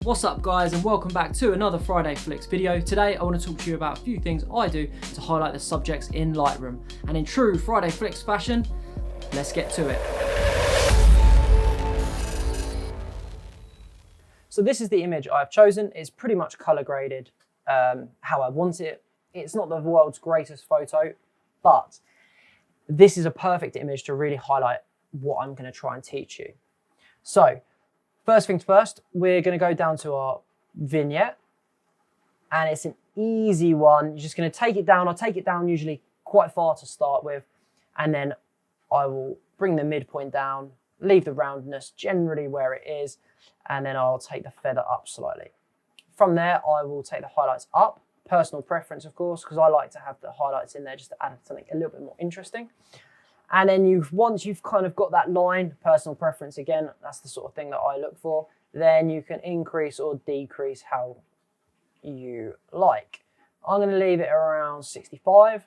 What's up guys, and welcome back to another Friday Flicks video. Today I want to talk to you about a few things I do to highlight the subjects in Lightroom. And in true Friday Flicks fashion, let's get to it. So this is the image I've chosen. It's pretty much color graded how I want it. It's not the world's greatest photo, but this is a perfect image to really highlight what I'm going to try and teach you. So first things first, we're going to go down to our vignette, and it's an easy one. You're just going to take it down. I'll take it down usually quite far to start with, and then I will bring the midpoint down, leave the roundness generally where it is, and then I'll take the feather up slightly. From there, I will take the highlights up. Personal preference, of course, because I like to have the highlights in there just to add something a little bit more interesting. And then once you've kind of got that line, personal preference again, that's the sort of thing that I look for, then you can increase or decrease how you like. I'm going to leave it around 65.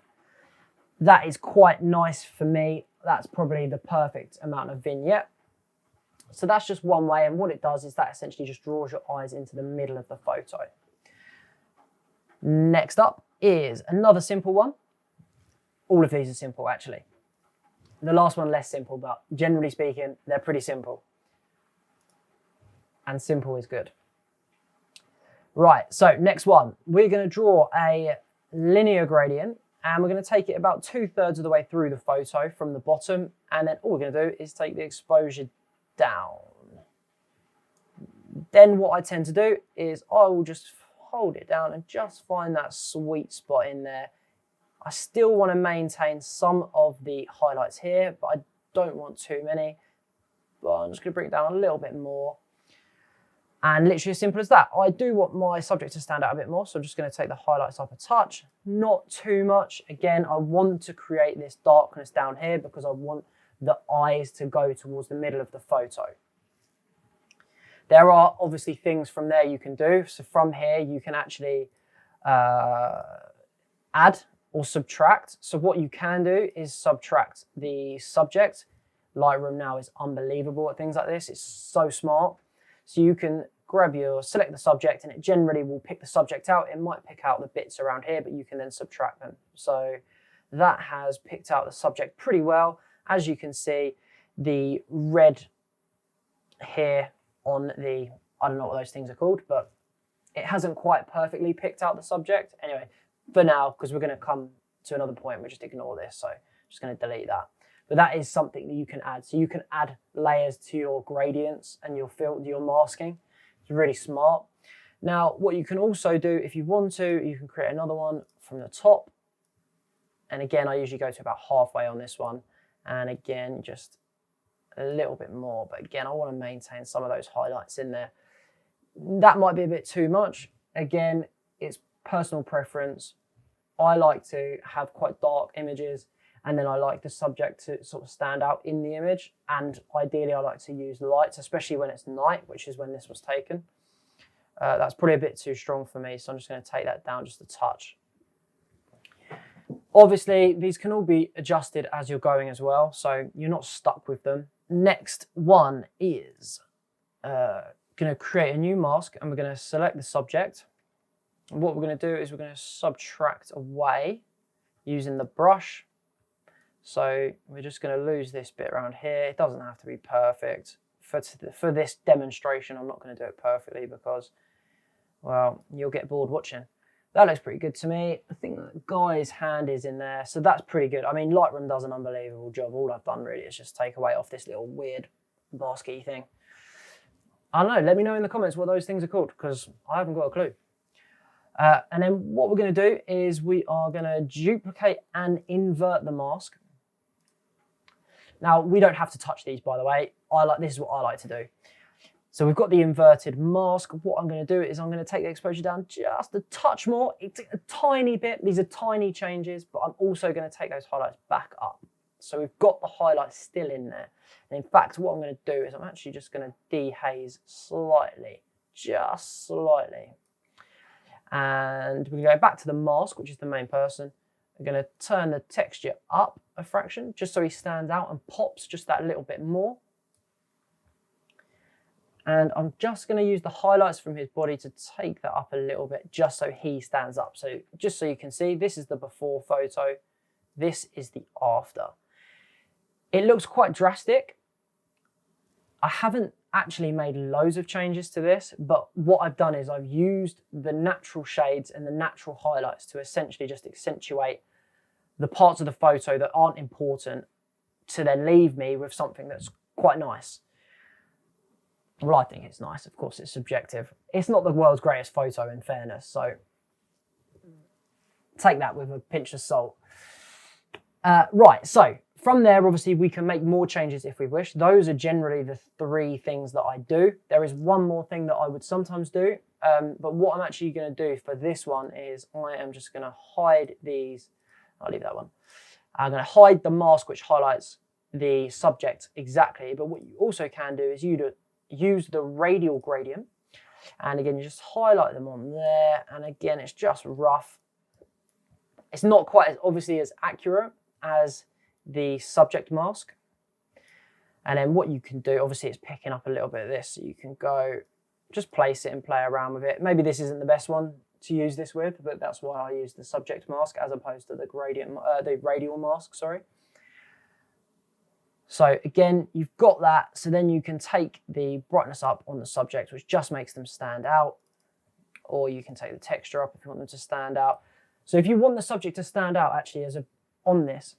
That is quite nice for me. That's probably the perfect amount of vignette. So that's just one way, and what it does is that essentially just draws your eyes into the middle of the photo. Next up is another simple one. All of these are simple actually. The last one less simple, but generally speaking, they're pretty simple. And simple is good. Right, so next one. We're going to draw a linear gradient, and we're going to take it about 2/3 of the way through the photo from the bottom, and then all we're going to do is take the exposure down. Then what I tend to do is I will just hold it down and just find that sweet spot in there. I still want to maintain some of the highlights here, but I don't want too many. But I'm just going to bring it down a little bit more. And literally as simple as that. I do want my subject to stand out a bit more, so I'm just going to take the highlights up a touch. Not too much. Again, I want to create this darkness down here because I want the eyes to go towards the middle of the photo. There are obviously things from there you can do. So from here, you can actually add or subtract. So what you can do is subtract the subject. Lightroom now is unbelievable at things like this. It's so smart. So you can select the subject, and it generally will pick the subject out. It might pick out the bits around here, but you can then subtract them. So that has picked out the subject pretty well. As you can see, the red here on the, I don't know what those things are called, but it hasn't quite perfectly picked out the subject. Anyway, for now, because we're going to come to another point, we'll just ignore this. So I'm just going to delete that. But that is something that you can add. So you can add layers to your gradients and your masking. It's really smart. Now, what you can also do, if you want to, you can create another one from the top. And again, I usually go to about halfway on this one. And again, just a little bit more. But again, I want to maintain some of those highlights in there. That might be a bit too much. Again, it's personal preference. I like to have quite dark images, and then I like the subject to sort of stand out in the image. And ideally, I like to use lights, especially when it's night, which is when this was taken. That's probably a bit too strong for me, so I'm just going to take that down just a touch. Obviously, these can all be adjusted as you're going as well, so you're not stuck with them. Next one is going to create a new mask, and we're going to select the subject. And what we're going to do is we're going to subtract away using the brush. So we're just going to lose this bit around here. It doesn't have to be perfect. For this demonstration, I'm not going to do it perfectly because, well, you'll get bored watching. That looks pretty good to me. I think the guy's hand is in there, so that's pretty good. I mean, Lightroom does an unbelievable job. All I've done really is just take away off this little weird basket thing. I don't know, let me know in the comments what those things are called, because I haven't got a clue. And then what we're going to do is we are going to duplicate and invert the mask. Now, we don't have to touch these, by the way. This is what I like to do. So we've got the inverted mask. What I'm going to do is I'm going to take the exposure down just a touch more. It's a tiny bit. These are tiny changes, but I'm also going to take those highlights back up. So we've got the highlights still in there. And in fact, what I'm going to do is I'm actually just going to dehaze slightly, just slightly. And we're going to go back to the mask, which is the main person. I'm going to turn the texture up a fraction, just so he stands out and pops just that little bit more. And I'm just going to use the highlights from his body to take that up a little bit, just so he stands up. So just so you can see, this is the before photo. This is the after. It looks quite drastic. I haven't actually made loads of changes to this, but what I've done is I've used the natural shades and the natural highlights to essentially just accentuate the parts of the photo that aren't important, to then leave me with something that's quite nice. Well, I think it's nice. Of course, it's subjective. It's not the world's greatest photo, in fairness, so take that with a pinch of salt. Right, so from there, obviously, we can make more changes if we wish. Those are generally the 3 things that I do. There is one more thing that I would sometimes do, but what I'm actually going to do for this one is I am just going to hide these. I'll leave that one. I'm going to hide the mask which highlights the subject exactly, but what you also can do is use the radial gradient, and again, you just highlight them on there, and again, it's just rough. It's not quite as obviously as accurate as the subject mask. And then what you can do, obviously it's picking up a little bit of this, so you can go, just place it and play around with it. Maybe this isn't the best one to use this with, but that's why I use the subject mask as opposed to the the radial mask, sorry. So again, you've got that, so then you can take the brightness up on the subject, which just makes them stand out, or you can take the texture up if you want them to stand out. So if you want the subject to stand out actually on this,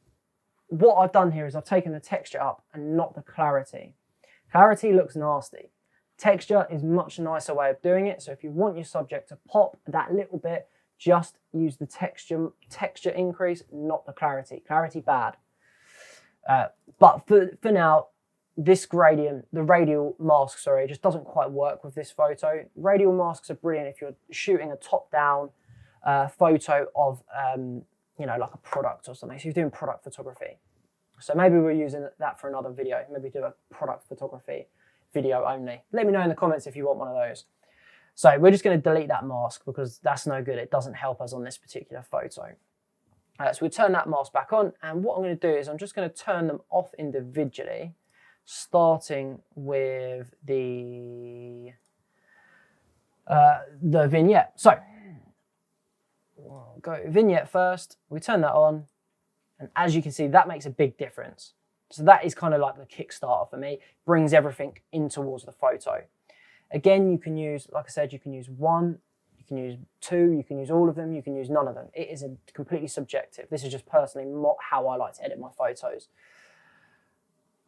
what I've done here is I've taken the texture up and not the clarity. Clarity looks nasty. Texture is a much nicer way of doing it. So if you want your subject to pop that little bit, just use the texture increase, not the clarity. Clarity bad. But for now, this gradient, the radial mask, sorry, just doesn't quite work with this photo. Radial masks are brilliant if you're shooting a top-down photo of, you know, like a product or something. So you're doing product photography. So maybe we're using that for another video. Maybe do a product photography video only. Let me know in the comments if you want one of those. So we're just going to delete that mask because that's no good. It doesn't help us on this particular photo. So we turn that mask back on, and what I'm going to do is I'm just going to turn them off individually, starting with the vignette. So we'll go vignette first. We turn that on, and as you can see, that makes a big difference. So that is kind of like the Kickstarter for me. Brings everything in towards the photo. Again, you can use, like I said, you can use 1. You can use 2, you can use all of them, you can use none of them. It is completely subjective. This is just personally how I like to edit my photos.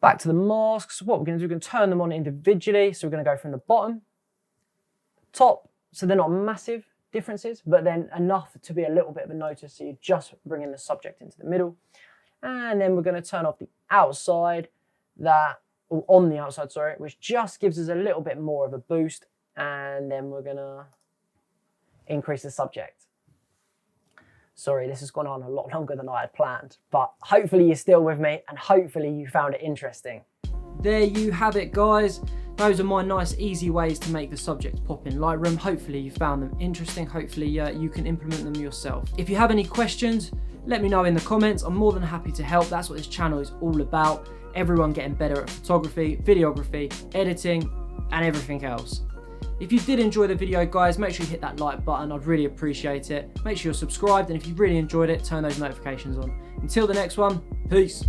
Back to the masks. What we're going to do, we're going to turn them on individually. So we're going to go from the bottom, top. So they're not massive differences, but then enough to be a little bit of a notice. So you just bring in the subject into the middle. And then we're going to turn off the outside, or on the outside, sorry, which just gives us a little bit more of a boost. And then we're going to increase the subject. Sorry, this has gone on a lot longer than I had planned, but hopefully you're still with me and hopefully you found it interesting. There you have it, guys. Those are my nice, easy ways to make the subject pop in Lightroom. Hopefully you found them interesting. Hopefully you can implement them yourself. If you have any questions, let me know in the comments. I'm more than happy to help. That's what this channel is all about. Everyone getting better at photography, videography, editing, and everything else. If you did enjoy the video, guys, make sure you hit that like button. I'd really appreciate it. Make sure you're subscribed, and if you really enjoyed it, turn those notifications on. Until the next one, peace.